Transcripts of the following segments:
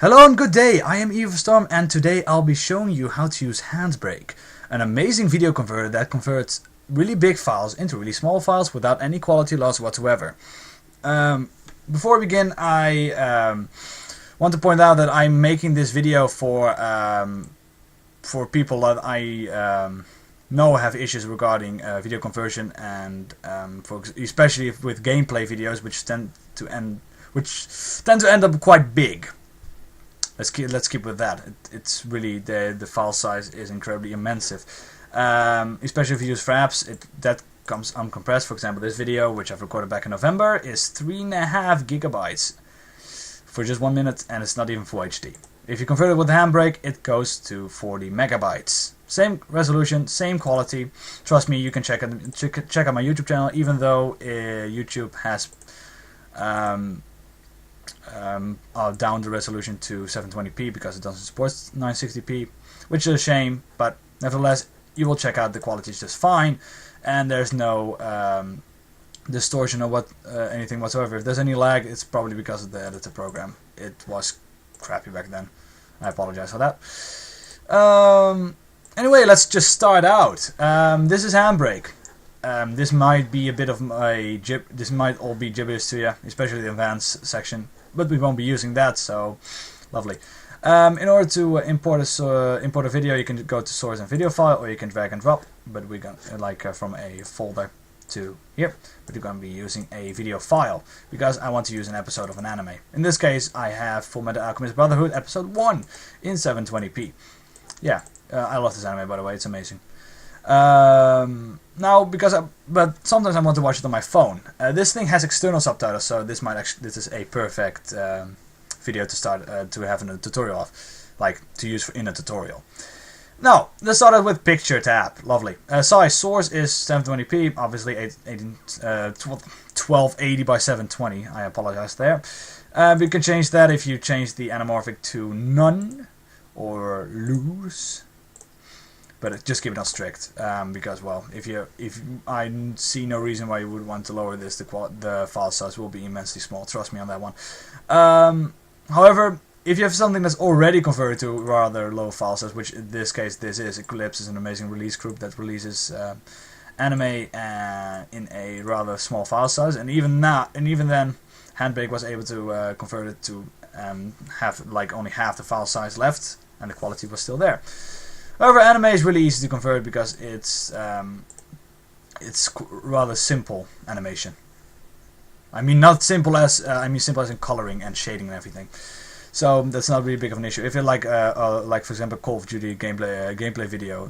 Hello and good day, I am EvoStorm and today I'll be showing you how to use Handbrake, an amazing video converter that converts really big files into really small files without any quality loss whatsoever. Before we begin, I want to point out that I'm making this video for people that I know have issues regarding video conversion and especially with gameplay videos which tend to end up quite big. Let's keep with that. It's really the file size is incredibly immense. Especially if you use for apps, that comes uncompressed. For example, this video, which I've recorded back in November, is 3.5 gigabytes for just 1 minute, and it's not even Full HD. If you convert it with the Handbrake, it goes to 40 megabytes. Same resolution, same quality. Trust me, you can check out my YouTube channel, even though YouTube has down the resolution to 720p because it doesn't support 960p, which is a shame, but nevertheless you will check out the quality is just fine and there's no distortion or anything whatsoever. If there's any lag, it's probably because of the editor program. It was crappy back then. I apologize for that. Anyway, let's just start out. This is Handbrake. This might be a bit of this might all be gibberish to you, especially the advanced section, but we won't be using that, so lovely. In order to import a video, you can go to source and video file, or you can drag and drop, but we're gonna from a folder to here, but we're gonna be using a video file because I want to use an episode of an anime. In this case, I have Fullmetal Alchemist Brotherhood episode 1 in 720p. Yeah, I love this anime, by the way, it's amazing. Now, but sometimes I want to watch it on my phone. This thing has external subtitles, so this is a perfect video to start to have in a tutorial of, like to use in a tutorial. Now, let's start out with picture tab. Lovely. Size source is 720p, obviously 1280 by 720. I apologize there. We can change that if you change the anamorphic to none or loose. But just keep it on strict, because well, I see no reason why you would want to lower this. The file size will be immensely small. Trust me on that one. However, if you have something that's already converted to rather low file size, which in this case this is, Eclipse is an amazing release group that releases anime in a rather small file size, and even then, Handbrake was able to convert it to have like only half the file size left, and the quality was still there. However, anime is really easy to convert because it's rather simple animation. I mean, not simple as simple as in coloring and shading and everything. So that's not really big of an issue. If you like for example, Call of Duty gameplay video,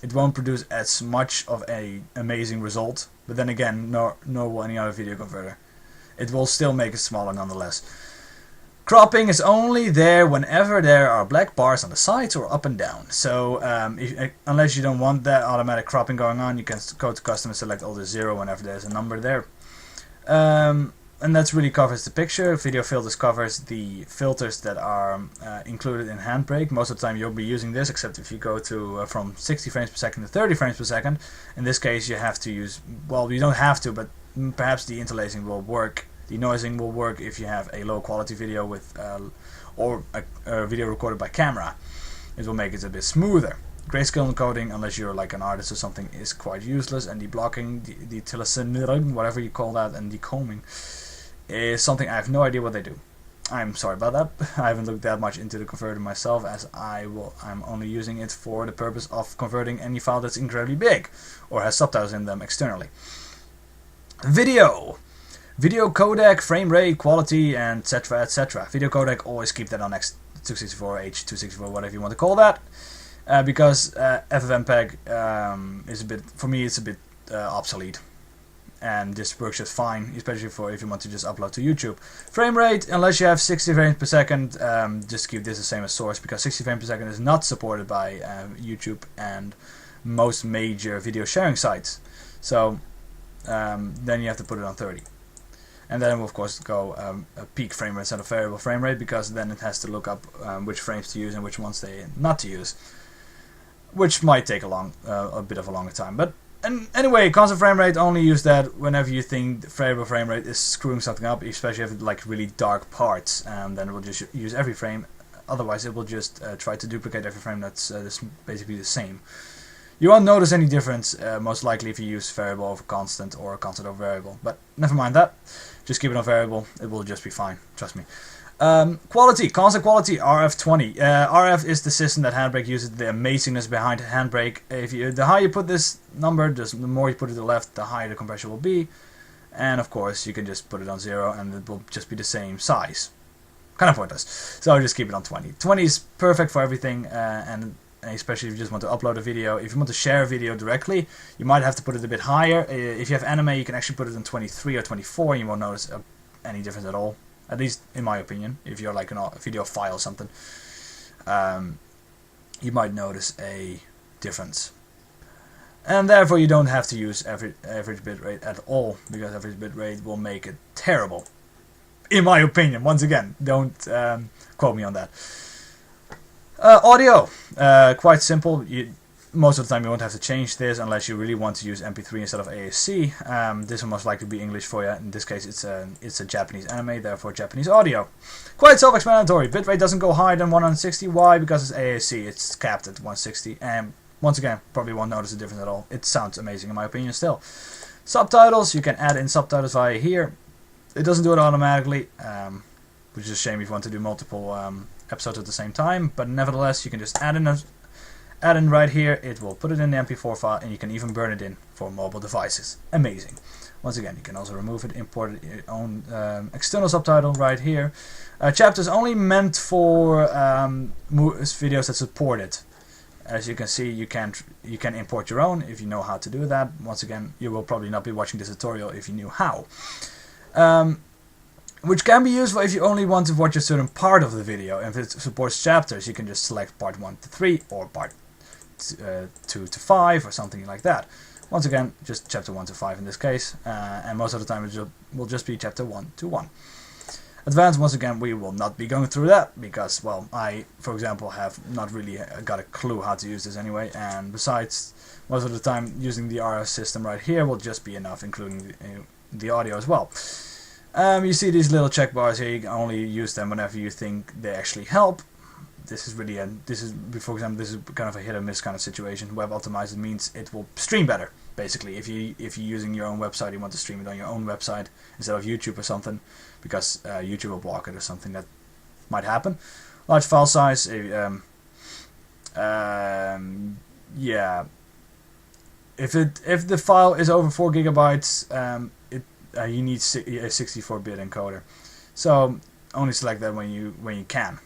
it won't produce as much of a amazing result. But then again, nor will any other video converter. It will still make it smaller nonetheless. Cropping is only there whenever there are black bars on the sides or up and down. So unless you don't want that automatic cropping going on, you can go to custom and select all the 0 whenever there's a number there. And that really covers the picture. Video filters covers the filters that are included in Handbrake. Most of the time you'll be using this, except if you go to from 60 frames per second to 30 frames per second. In this case you have to use, well, you don't have to, but perhaps the interlacing will work. Denoising will work if you have a low quality video with or a video recorded by camera. It will make it a bit smoother. Grayscale encoding, unless you're like an artist or something, is quite useless, and deblocking, the telecenering, whatever you call that, and decombing is something I have no idea what they do. I'm sorry about that. I haven't looked that much into the converter myself, as I'm only using it for the purpose of converting any file that's incredibly big or has subtitles in them externally. Video codec, frame rate, quality, and etc. Video codec, always keep that on X264, H264, whatever you want to call that, because FFmpeg is a bit, for me, it's a bit obsolete, and this works just fine, especially if you want to just upload to YouTube. Frame rate, unless you have 60 frames per second, just keep this the same as source, because 60 frames per second is not supported by YouTube and most major video sharing sites. So then you have to put it on 30. And then we'll of course go a peak frame rate instead of variable frame rate, because then it has to look up which frames to use and which ones not to use, which might take a bit of a longer time. But And anyway, constant frame rate, only use that whenever you think the variable frame rate is screwing something up, especially if it's like really dark parts, and then it will just use every frame. Otherwise, it will just try to duplicate every frame that's basically the same. You won't notice any difference, most likely, if you use variable over constant or constant over variable. But never mind that. Just keep it on variable. It will just be fine. Trust me. Quality, constant quality, RF20. RF is the system that Handbrake uses, the amazingness behind Handbrake. The higher you put this number, the more you put it to the left, the higher the compression will be. And of course, you can just put it on 0 and it will just be the same size. Kind of pointless. So just keep it on 20. 20 is perfect for everything, and especially if you just want to upload a video. If you want to share a video directly, you might have to put it a bit higher. If you have anime, you can actually put it on 23 or 24 and you won't notice any difference at all. At least in my opinion. If you're like a video file or something, you might notice a difference. And therefore you don't have to use average bitrate at all, because average bitrate will make it terrible. In my opinion, once again, don't quote me on that. Audio, quite simple. Most of the time you won't have to change this unless you really want to use MP3 instead of AAC. This will most likely be English for you. In this case it's a Japanese anime, therefore Japanese audio. Quite self-explanatory. Bitrate doesn't go higher than 160. Why? Because it's AAC. It's capped at 160. And once again, probably won't notice a difference at all. It sounds amazing in my opinion still. Subtitles, you can add in subtitles via here. It doesn't do it automatically, which is a shame if you want to do multiple episodes at the same time. But nevertheless, you can just add in right here. It will put it in the MP4 file, and you can even burn it in for mobile devices. Amazing. Once again, you can also remove it, import your own external subtitle right here. Chapters only meant for videos that support it. As you can see, you can import your own if you know how to do that. Once again, you will probably not be watching this tutorial if you knew how. Which can be useful if you only want to watch a certain part of the video. If it supports chapters, you can just select part 1 to 3 or part 2 to 5 or something like that. Once again, just chapter 1 to 5 in this case, and most of the time it will just be chapter 1 to 1. Advanced, once again, we will not be going through that because, well, I, for example, have not really got a clue how to use this anyway, and besides, most of the time using the RF system right here will just be enough, including the audio as well. You see these little check bars here. You can only use them whenever you think they actually help. This is really for example, this is kind of a hit or miss kind of situation. Web optimized means it will stream better. Basically, if you're using your own website, you want to stream it on your own website instead of YouTube or something, because YouTube will block it or something. That might happen. Large file size. Yeah. If the file is over 4 gigabytes, you need a 64-bit encoder. So only select that when you can.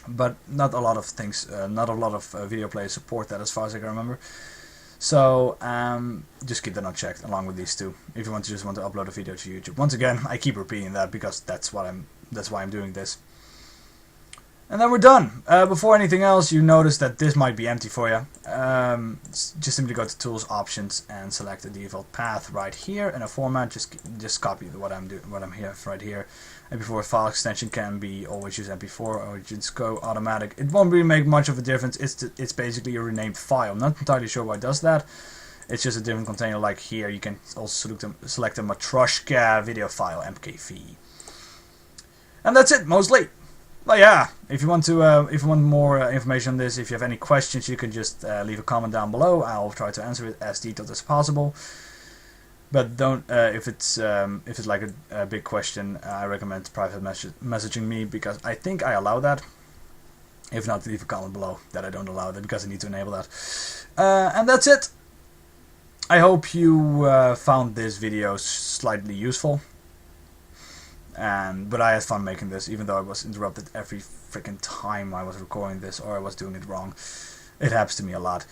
But not a lot of things, not a lot of video players support that, as far as I can remember. So just keep that unchecked along with these two if you just want to upload a video to YouTube. Once again, I keep repeating that because that's why I'm doing this. And then we're done. Before anything else, you notice that this might be empty for you. Just simply go to Tools, Options, and select the default path right here in a format. Just copy what I'm here right here. MP4 file extension can be always use MP4 or just go automatic. It won't really make much of a difference. It's basically a renamed file. I'm not entirely sure why it does that. It's just a different container. Like here, you can also select a Matroshka video file, MKV. And that's it, mostly. But yeah, if you want more information on this, if you have any questions, you can just leave a comment down below. I'll try to answer it as detailed as possible. But don't if it's like a big question, I recommend private messaging me, because I think I allow that. If not, leave a comment below that I don't allow that, because I need to enable that. And that's it. I hope you found this video slightly useful. But I had fun making this, even though I was interrupted every freaking time I was recording this or I was doing it wrong. It happens to me a lot.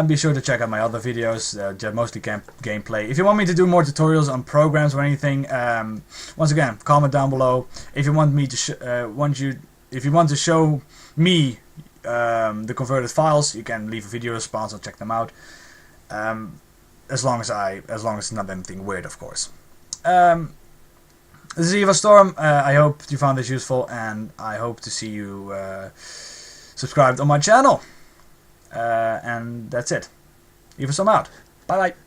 Be sure to check out my other videos, mostly gameplay. If you want me to do more tutorials on programs or anything, once again, comment down below. If you want me to if you want to show me the converted files, you can leave a video response. I'll check them out. As long as it's not anything weird, of course. This is EvoStorm. I hope you found this useful, and I hope to see you subscribed on my channel. And that's it. EvoStorm out. Bye bye.